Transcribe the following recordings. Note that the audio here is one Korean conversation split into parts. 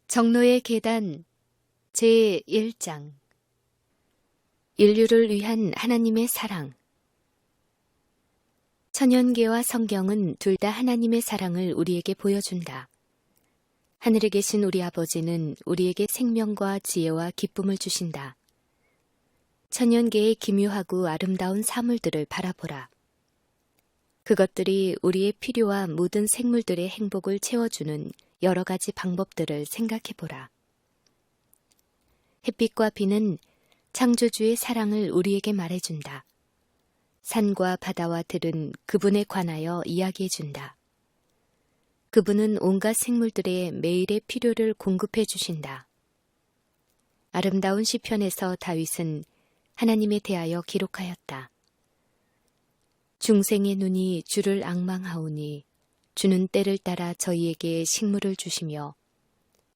정노의 계단 제1장 인류를 위한 하나님의 사랑. 천연계와 성경은 둘 다 하나님의 사랑을 우리에게 보여준다. 하늘에 계신 우리 아버지는 우리에게 생명과 지혜와 기쁨을 주신다. 천연계의 기묘하고 아름다운 사물들을 바라보라. 그것들이 우리의 필요와 모든 생물들의 행복을 채워주는 여러 가지 방법들을 생각해보라. 햇빛과 비는 창조주의 사랑을 우리에게 말해준다. 산과 바다와 들은 그분에 관하여 이야기해준다. 그분은 온갖 생물들의 매일의 필요를 공급해 주신다. 아름다운 시편에서 다윗은 하나님에 대하여 기록하였다. 중생의 눈이 주를 앙망하오니 주는 때를 따라 저희에게 식물을 주시며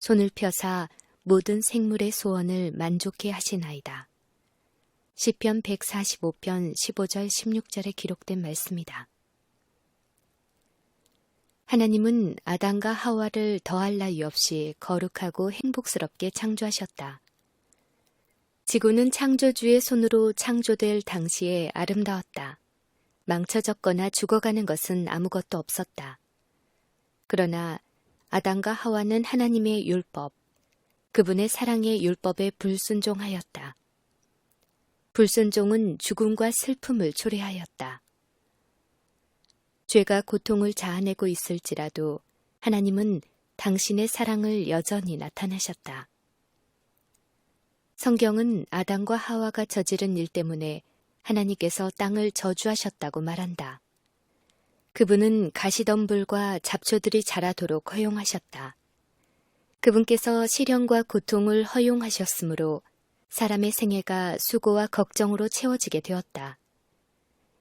손을 펴사 모든 생물의 소원을 만족해 하시나이다. 시편 145편 15절 16절에 기록된 말씀이다. 하나님은 아담과 하와를 더할 나위 없이 거룩하고 행복스럽게 창조하셨다. 지구는 창조주의 손으로 창조될 당시에 아름다웠다. 망쳐졌거나 죽어가는 것은 아무것도 없었다. 그러나 아담과 하와는 하나님의 율법, 그분의 사랑의 율법에 불순종하였다. 불순종은 죽음과 슬픔을 초래하였다. 죄가 고통을 자아내고 있을지라도 하나님은 당신의 사랑을 여전히 나타내셨다. 성경은 아담과 하와가 저지른 일 때문에 하나님께서 땅을 저주하셨다고 말한다. 그분은 가시덤불과 잡초들이 자라도록 허용하셨다. 그분께서 시련과 고통을 허용하셨으므로 사람의 생애가 수고와 걱정으로 채워지게 되었다.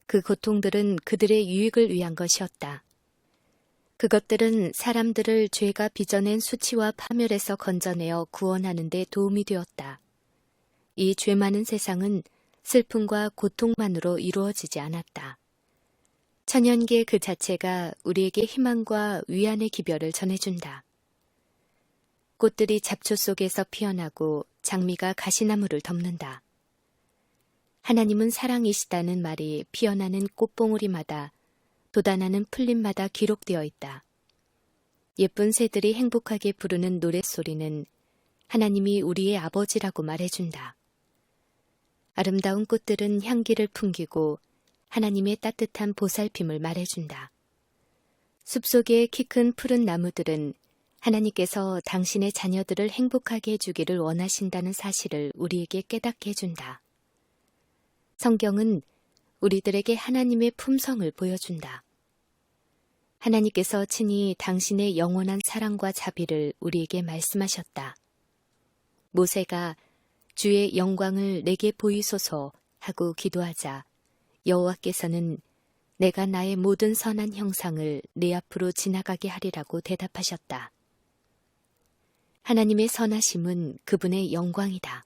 그 고통들은 그들의 유익을 위한 것이었다. 그것들은 사람들을 죄가 빚어낸 수치와 파멸에서 건져내어 구원하는 데 도움이 되었다. 이 죄 많은 세상은 슬픔과 고통만으로 이루어지지 않았다. 천연계 그 자체가 우리에게 희망과 위안의 기별을 전해준다. 꽃들이 잡초 속에서 피어나고 장미가 가시나무를 덮는다. 하나님은 사랑이시다는 말이 피어나는 꽃봉오리마다 돋아나는 풀잎마다 기록되어 있다. 예쁜 새들이 행복하게 부르는 노랫소리는 하나님이 우리의 아버지라고 말해준다. 아름다운 꽃들은 향기를 풍기고 하나님의 따뜻한 보살핌을 말해준다. 숲속의 키 큰 푸른 나무들은 하나님께서 당신의 자녀들을 행복하게 해주기를 원하신다는 사실을 우리에게 깨닫게 해준다. 성경은 우리들에게 하나님의 품성을 보여준다. 하나님께서 친히 당신의 영원한 사랑과 자비를 우리에게 말씀하셨다. 모세가 주의 영광을 내게 보이소서 하고 기도하자 여호와께서는 내가 나의 모든 선한 형상을 내 앞으로 지나가게 하리라고 대답하셨다. 하나님의 선하심은 그분의 영광이다.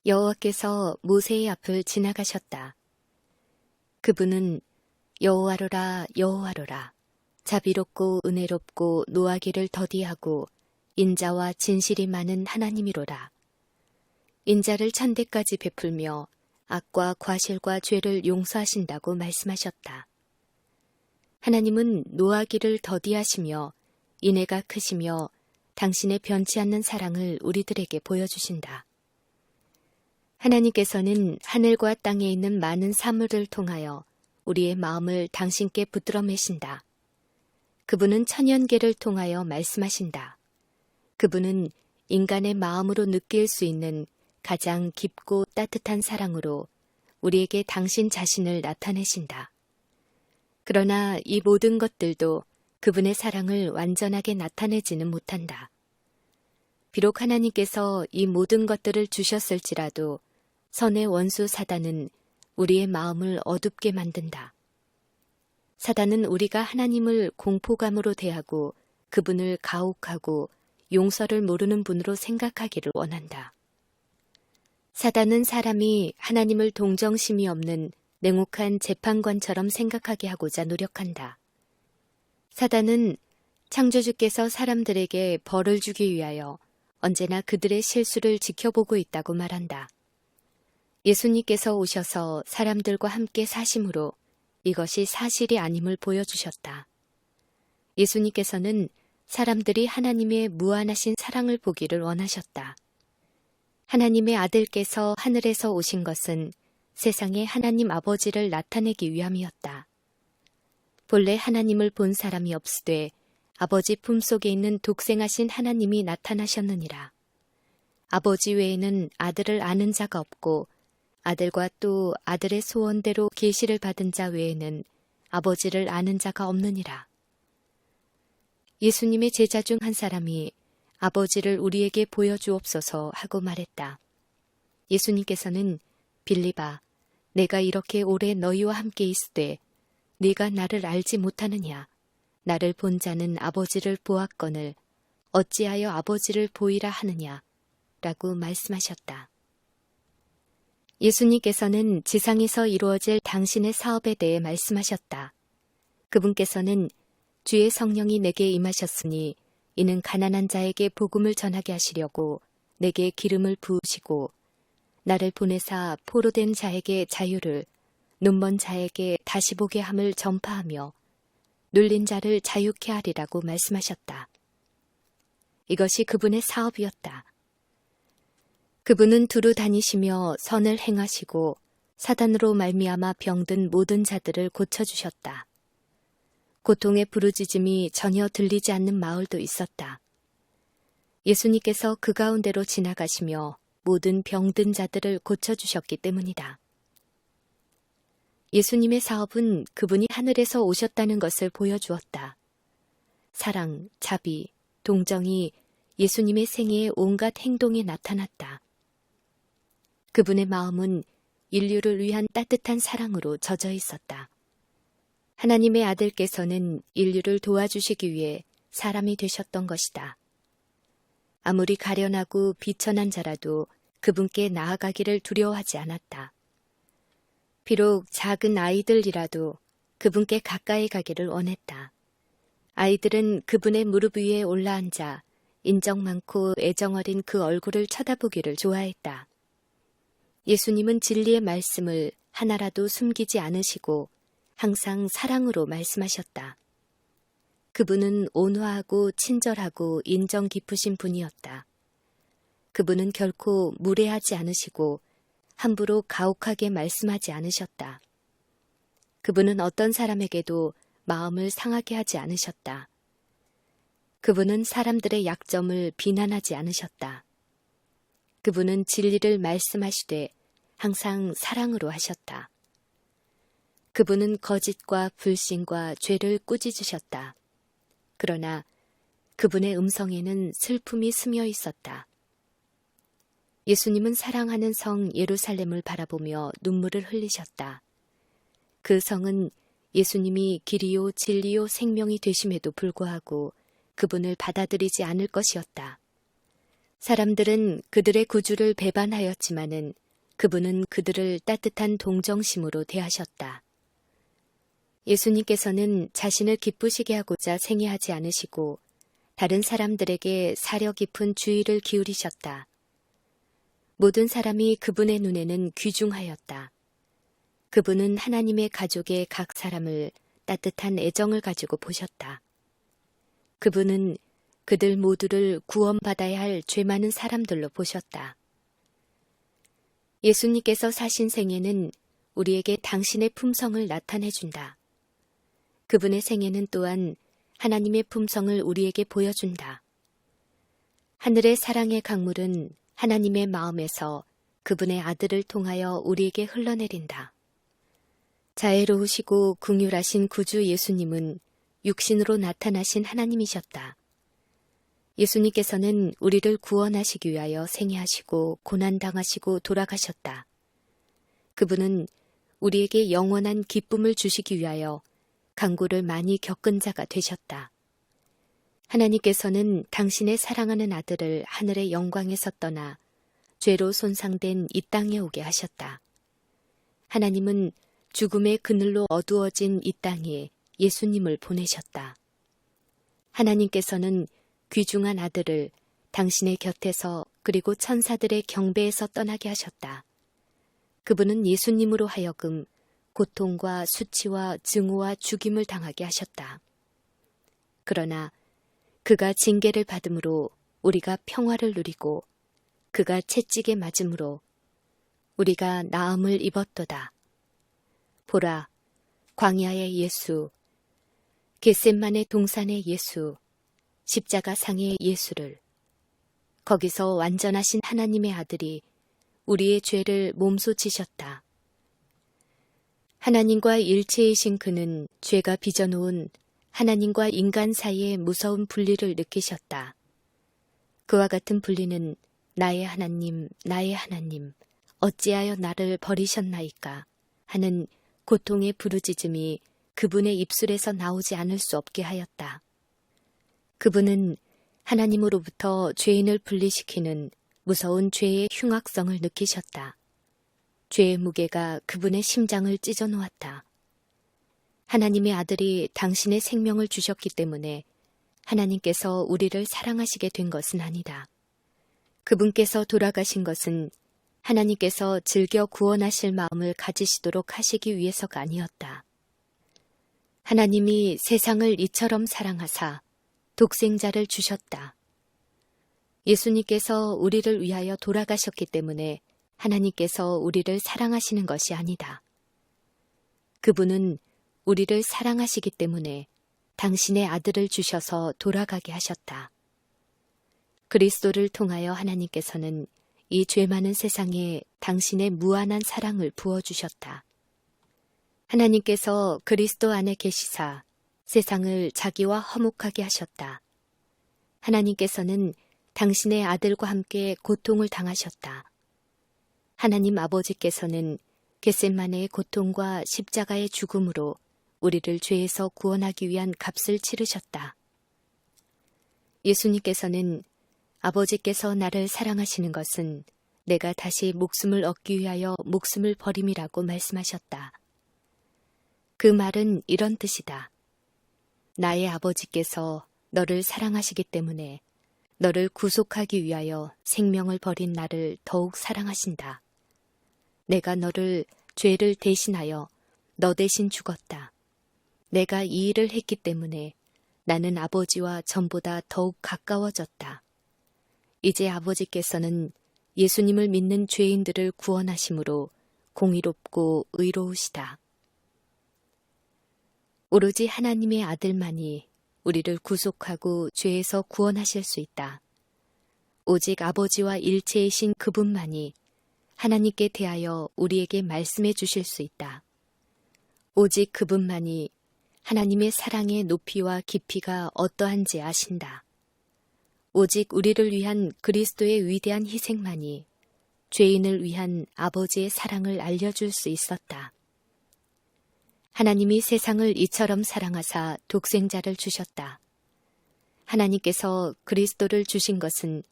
여호와께서 모세의 앞을 지나가셨다. 그분은 여호와로라 여호와로라 자비롭고 은혜롭고 노하기를 더디하고 인자와 진실이 많은 하나님이로라. 인자를 천대까지 베풀며 악과 과실과 죄를 용서하신다고 말씀하셨다. 하나님은 노하기를 더디하시며 인애가 크시며 당신의 변치 않는 사랑을 우리들에게 보여주신다. 하나님께서는 하늘과 땅에 있는 많은 사물을 통하여 우리의 마음을 당신께 붙들어 매신다. 그분은 천연계를 통하여 말씀하신다. 그분은 인간의 마음으로 느낄 수 있는 가장 깊고 따뜻한 사랑으로 우리에게 당신 자신을 나타내신다. 그러나 이 모든 것들도 그분의 사랑을 완전하게 나타내지는 못한다. 비록 하나님께서 이 모든 것들을 주셨을지라도 선의 원수 사단은 우리의 마음을 어둡게 만든다. 사단은 우리가 하나님을 공포감으로 대하고 그분을 가혹하고 용서를 모르는 분으로 생각하기를 원한다. 사단은 사람이 하나님을 동정심이 없는 냉혹한 재판관처럼 생각하게 하고자 노력한다. 사단은 창조주께서 사람들에게 벌을 주기 위하여 언제나 그들의 실수를 지켜보고 있다고 말한다. 예수님께서 오셔서 사람들과 함께 사심으로 이것이 사실이 아님을 보여주셨다. 예수님께서는 사람들이 하나님의 무한하신 사랑을 보기를 원하셨다. 하나님의 아들께서 하늘에서 오신 것은 세상에 하나님 아버지를 나타내기 위함이었다. 본래 하나님을 본 사람이 없으되 아버지 품속에 있는 독생하신 하나님이 나타나셨느니라. 아버지 외에는 아들을 아는 자가 없고 아들과 또 아들의 소원대로 계시를 받은 자 외에는 아버지를 아는 자가 없느니라. 예수님의 제자 중 한 사람이 아버지를 우리에게 보여주옵소서 하고 말했다. 예수님께서는 빌립아, 내가 이렇게 오래 너희와 함께 있으되 네가 나를 알지 못하느냐? 나를 본 자는 아버지를 보았거늘 어찌하여 아버지를 보이라 하느냐? 라고 말씀하셨다. 예수님께서는 지상에서 이루어질 당신의 사업에 대해 말씀하셨다. 그분께서는 주의 성령이 내게 임하셨으니 이는 가난한 자에게 복음을 전하게 하시려고 내게 기름을 부으시고 나를 보내사 포로된 자에게 자유를 눈먼 자에게 다시 보게 함을 전파하며 눌린 자를 자유케 하리라고 말씀하셨다. 이것이 그분의 사업이었다. 그분은 두루 다니시며 선을 행하시고 사단으로 말미암아 병든 모든 자들을 고쳐주셨다. 고통의 부르짖음이 전혀 들리지 않는 마을도 있었다. 예수님께서 그 가운데로 지나가시며 모든 병든 자들을 고쳐주셨기 때문이다. 예수님의 사업은 그분이 하늘에서 오셨다는 것을 보여주었다. 사랑, 자비, 동정이 예수님의 생애의 온갖 행동에 나타났다. 그분의 마음은 인류를 위한 따뜻한 사랑으로 젖어 있었다. 하나님의 아들께서는 인류를 도와주시기 위해 사람이 되셨던 것이다. 아무리 가련하고 비천한 자라도 그분께 나아가기를 두려워하지 않았다. 비록 작은 아이들이라도 그분께 가까이 가기를 원했다. 아이들은 그분의 무릎 위에 올라앉아 인정 많고 애정 어린 그 얼굴을 쳐다보기를 좋아했다. 예수님은 진리의 말씀을 하나라도 숨기지 않으시고 항상 사랑으로 말씀하셨다. 그분은 온화하고 친절하고 인정 깊으신 분이었다. 그분은 결코 무례하지 않으시고 함부로 가혹하게 말씀하지 않으셨다. 그분은 어떤 사람에게도 마음을 상하게 하지 않으셨다. 그분은 사람들의 약점을 비난하지 않으셨다. 그분은 진리를 말씀하시되 항상 사랑으로 하셨다. 그분은 거짓과 불신과 죄를 꾸짖으셨다. 그러나 그분의 음성에는 슬픔이 스며 있었다. 예수님은 사랑하는 성 예루살렘을 바라보며 눈물을 흘리셨다. 그 성은 예수님이 길이요 진리요 생명이 되심에도 불구하고 그분을 받아들이지 않을 것이었다. 사람들은 그들의 구주를 배반하였지만은 그분은 그들을 따뜻한 동정심으로 대하셨다. 예수님께서는 자신을 기쁘시게 하고자 생애하지 않으시고 다른 사람들에게 사려 깊은 주의를 기울이셨다. 모든 사람이 그분의 눈에는 귀중하였다. 그분은 하나님의 가족의 각 사람을 따뜻한 애정을 가지고 보셨다. 그분은 그들 모두를 구원받아야 할 죄 많은 사람들로 보셨다. 예수님께서 사신 생애는 우리에게 당신의 품성을 나타내준다. 그분의 생애는 또한 하나님의 품성을 우리에게 보여준다. 하늘의 사랑의 강물은 하나님의 마음에서 그분의 아들을 통하여 우리에게 흘러내린다. 자애로우시고 긍휼하신 구주 예수님은 육신으로 나타나신 하나님이셨다. 예수님께서는 우리를 구원하시기 위하여 생애하시고 고난당하시고 돌아가셨다. 그분은 우리에게 영원한 기쁨을 주시기 위하여 강구를 많이 겪은 자가 되셨다. 하나님께서는 당신의 사랑하는 아들을 하늘의 영광에서 떠나 죄로 손상된 이 땅에 오게 하셨다. 하나님은 죽음의 그늘로 어두워진 이 땅에 예수님을 보내셨다. 하나님께서는 귀중한 아들을 당신의 곁에서 그리고 천사들의 경배에서 떠나게 하셨다. 그분은 예수님으로 하여금 고통과 수치와 증오와 죽임을 당하게 하셨다. 그러나 그가 징계를 받음으로 우리가 평화를 누리고 그가 채찍에 맞음으로 우리가 나음을 입었도다. 보라, 광야의 예수, 겟셋만의 동산의 예수, 십자가상의 예수를, 거기서 완전하신 하나님의 아들이 우리의 죄를 몸소 지셨다. 하나님과 일체이신 그는 죄가 빚어놓은 하나님과 인간 사이의 무서운 분리를 느끼셨다. 그와 같은 분리는 나의 하나님, 나의 하나님, 어찌하여 나를 버리셨나이까 하는 고통의 부르짖음이 그분의 입술에서 나오지 않을 수 없게 하였다. 그분은 하나님으로부터 죄인을 분리시키는 무서운 죄의 흉악성을 느끼셨다. 죄의 무게가 그분의 심장을 찢어 놓았다. 하나님의 아들이 당신의 생명을 주셨기 때문에 하나님께서 우리를 사랑하시게 된 것은 아니다. 그분께서 돌아가신 것은 하나님께서 즐겨 구원하실 마음을 가지시도록 하시기 위해서가 아니었다. 하나님이 세상을 이처럼 사랑하사 독생자를 주셨다. 예수님께서 우리를 위하여 돌아가셨기 때문에 하나님께서 우리를 사랑하시는 것이 아니다. 그분은 우리를 사랑하시기 때문에 당신의 아들을 주셔서 돌아가게 하셨다. 그리스도를 통하여 하나님께서는 이 죄 많은 세상에 당신의 무한한 사랑을 부어주셨다. 하나님께서 그리스도 안에 계시사 세상을 자기와 화목하게 하셨다. 하나님께서는 당신의 아들과 함께 고통을 당하셨다. 하나님 아버지께서는 겟셋마네의 고통과 십자가의 죽음으로 우리를 죄에서 구원하기 위한 값을 치르셨다. 예수님께서는 아버지께서 나를 사랑하시는 것은 내가 다시 목숨을 얻기 위하여 목숨을 버림이라고 말씀하셨다. 그 말은 이런 뜻이다. 나의 아버지께서 너를 사랑하시기 때문에 너를 구속하기 위하여 생명을 버린 나를 더욱 사랑하신다. 내가 너를 죄를 대신하여 너 대신 죽었다. 내가 이 일을 했기 때문에 나는 아버지와 전보다 더욱 가까워졌다. 이제 아버지께서는 예수님을 믿는 죄인들을 구원하심으로 공의롭고 의로우시다. 오로지 하나님의 아들만이 우리를 구속하고 죄에서 구원하실 수 있다. 오직 아버지와 일체이신 그분만이 하나님께 대하여 우리에게 말씀해 주실 수 있다. 오직 그분만이 하나님의 사랑의 높이와 깊이가 어떠한지 아신다. 오직 우리를 위한 그리스도의 위대한 희생만이 죄인을 위한 아버지의 사랑을 알려줄 수 있었다. 하나님이 세상을 이처럼 사랑하사 독생자를 주셨다. 하나님께서 그리스도를 주신 것은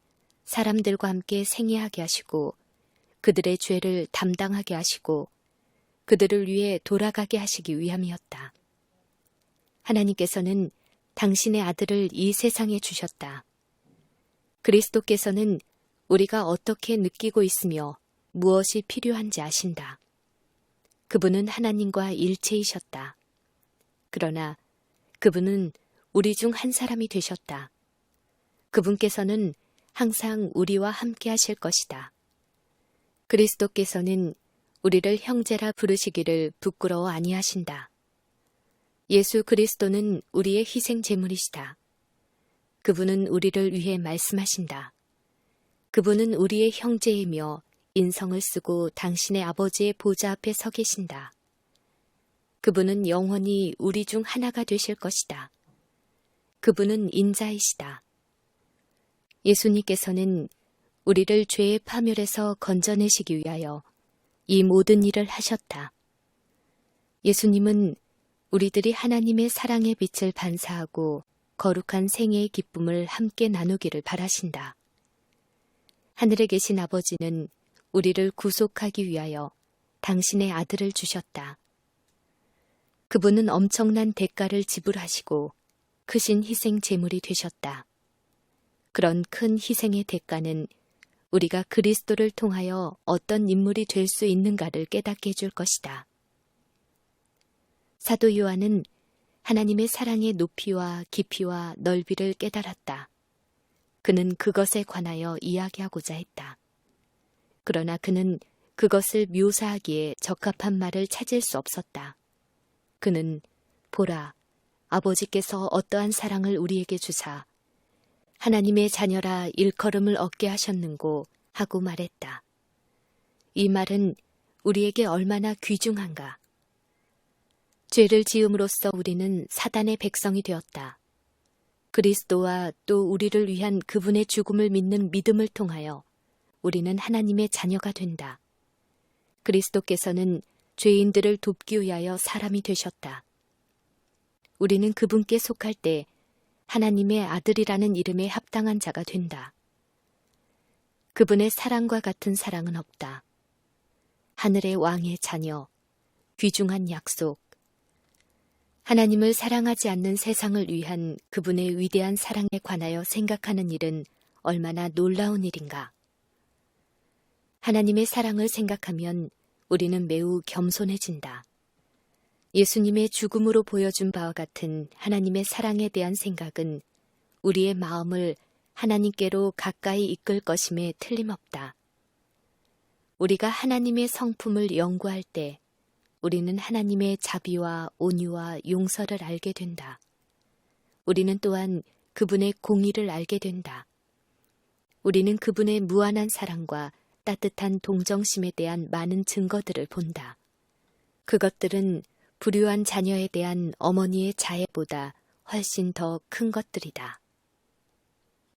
사람들과 함께 생애하게 하시고 그들의 죄를 담당하게 하시고 그들을 위해 돌아가게 하시기 위함이었다. 하나님께서는 당신의 아들을 이 세상에 주셨다. 그리스도께서는 우리가 어떻게 느끼고 있으며 무엇이 필요한지 아신다. 그분은 하나님과 일체이셨다. 그러나 그분은 우리 중 한 사람이 되셨다. 그분께서는 항상 우리와 함께 하실 것이다. 그리스도께서는 우리를 형제라 부르시기를 부끄러워 아니하신다. 예수 그리스도는 우리의 희생 제물이시다. 그분은 우리를 위해 말씀하신다. 그분은 우리의 형제이며 인성을 쓰고 당신의 아버지의 보좌 앞에 서 계신다. 그분은 영원히 우리 중 하나가 되실 것이다. 그분은 인자이시다. 예수님께서는 우리를 죄의 파멸에서 건져내시기 위하여 이 모든 일을 하셨다. 예수님은 우리들이 하나님의 사랑의 빛을 반사하고 거룩한 생애의 기쁨을 함께 나누기를 바라신다. 하늘에 계신 아버지는 우리를 구속하기 위하여 당신의 아들을 주셨다. 그분은 엄청난 대가를 지불하시고 크신 희생 제물이 되셨다. 그런 큰 희생의 대가는 우리가 그리스도를 통하여 어떤 인물이 될 수 있는가를 깨닫게 해줄 것이다. 사도 요한은 하나님의 사랑의 높이와 깊이와 넓이를 깨달았다. 그는 그것에 관하여 이야기하고자 했다. 그러나 그는 그것을 묘사하기에 적합한 말을 찾을 수 없었다. 그는 보라, 아버지께서 어떠한 사랑을 우리에게 주사 하나님의 자녀라 일컬음을 얻게 하셨는고 하고 말했다. 이 말은 우리에게 얼마나 귀중한가. 죄를 지음으로써 우리는 사단의 백성이 되었다. 그리스도와 또 우리를 위한 그분의 죽음을 믿는 믿음을 통하여 우리는 하나님의 자녀가 된다. 그리스도께서는 죄인들을 돕기 위하여 사람이 되셨다. 우리는 그분께 속할 때 하나님의 아들이라는 이름에 합당한 자가 된다. 그분의 사랑과 같은 사랑은 없다. 하늘의 왕의 자녀, 귀중한 약속, 하나님을 사랑하지 않는 세상을 위한 그분의 위대한 사랑에 관하여 생각하는 일은 얼마나 놀라운 일인가. 하나님의 사랑을 생각하면 우리는 매우 겸손해진다. 예수님의 죽음으로 보여준 바와 같은 하나님의 사랑에 대한 생각은 우리의 마음을 하나님께로 가까이 이끌 것임에 틀림없다. 우리가 하나님의 성품을 연구할 때 우리는 하나님의 자비와 온유와 용서를 알게 된다. 우리는 또한 그분의 공의를 알게 된다. 우리는 그분의 무한한 사랑과 따뜻한 동정심에 대한 많은 증거들을 본다. 그것들은 불효한 자녀에 대한 어머니의 자애보다 훨씬 더 큰 것들이다.